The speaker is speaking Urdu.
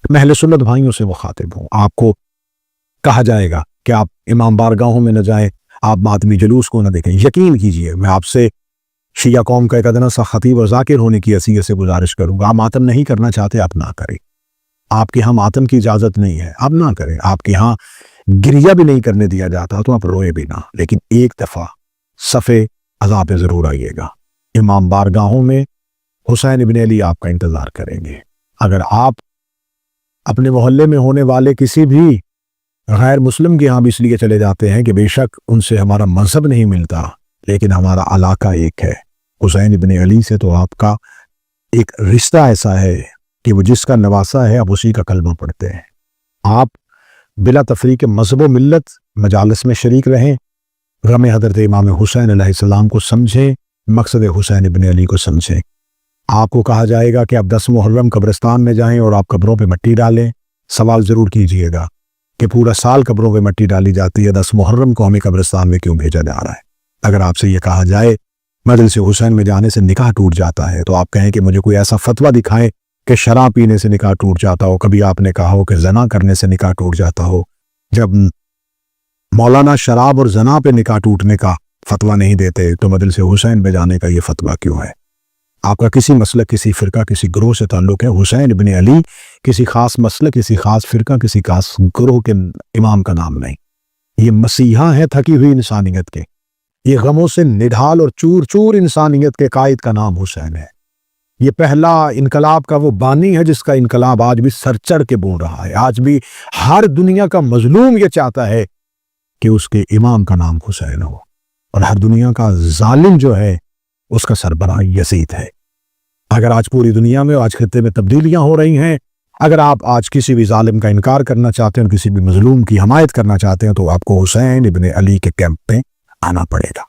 میں اہل سنت بھائیوں سے مخاطب ہوں. آپ کو کہا جائے گا کہ آپ امام بارگاہوں میں نہ جائیں، آپ ماتمی جلوس کو نہ دیکھیں. یقین کیجئے میں آپ سے شیعہ قوم کا ایک ادنا سا خطیب اور ذاکر ہونے کی حیثیت سے گزارش کروں گا، آپ ماتم نہیں کرنا چاہتے آپ نہ کریں. آپ کے ہاں ماتم کی اجازت نہیں ہے، آپ نہ کریں. آپ کے ہاں گریہ بھی نہیں کرنے دیا جاتا تو آپ روئے بھی نہ، لیکن ایک دفعہ صفِ عزا پہ ضرور آئیے گا. امام بارگاہوں میں حسین ابن علی آپ کا انتظار کریں گے. اگر آپ اپنے محلے میں ہونے والے کسی بھی غیر مسلم کے ہاں بھی اس لیے چلے جاتے ہیں کہ بے شک ان سے ہمارا مذہب نہیں ملتا لیکن ہمارا علاقہ ایک ہے حسین ابن علی سے، تو آپ کا ایک رشتہ ایسا ہے کہ وہ جس کا نواسا ہے آپ اسی کا کلمہ پڑھتے ہیں. آپ بلا تفریق مذہب و ملت مجالس میں شریک رہیں، غم حضرت امام حسین علیہ السلام کو سمجھیں، مقصد حسین ابن علی کو سمجھیں. آپ کو کہا جائے گا کہ آپ 10 محرم قبرستان میں جائیں اور آپ قبروں پہ مٹی ڈالیں. سوال ضرور کیجئے گا کہ پورا سال قبروں پہ مٹی ڈالی جاتی ہے، 10 محرم کو ہمیں قبرستان میں کیوں بھیجا جا رہا ہے؟ اگر آپ سے یہ کہا جائے مجلس حسین میں جانے سے نکاح ٹوٹ جاتا ہے تو آپ کہیں کہ مجھے کوئی ایسا فتویٰ دکھائیں کہ شراب پینے سے نکاح ٹوٹ جاتا ہو، کبھی آپ نے کہا ہو کہ زنا کرنے سے نکاح ٹوٹ جاتا ہو. جب مولانا شراب اور زنا پہ نکاح ٹوٹنے کا فتویٰ نہیں دیتے تو مجلس حسین میں جانے کا یہ فتویٰ کیوں ہے؟ آپ کا کسی مسلک، کسی فرقہ، کسی گروہ سے تعلق ہے. حسین ابن علی کسی خاص مسلک، کسی خاص فرقہ، کسی خاص گروہ کے امام کا نام نہیں. یہ مسیحا ہے تھکی ہوئی انسانیت کے، یہ غموں سے نڈھال اور چور چور انسانیت کے قائد کا نام حسین ہے. یہ پہلا انقلاب کا وہ بانی ہے جس کا انقلاب آج بھی سر چڑھ کے بول رہا ہے. آج بھی ہر دنیا کا مظلوم یہ چاہتا ہے کہ اس کے امام کا نام حسین ہو، اور ہر دنیا کا ظالم جو ہے اس کا سربراہ یزید ہے. اگر آج پوری دنیا میں آج خطے میں تبدیلیاں ہو رہی ہیں، اگر آپ آج کسی بھی ظالم کا انکار کرنا چاہتے ہیں اور کسی بھی مظلوم کی حمایت کرنا چاہتے ہیں تو آپ کو حسین ابن علی کے کیمپ میں آنا پڑے گا.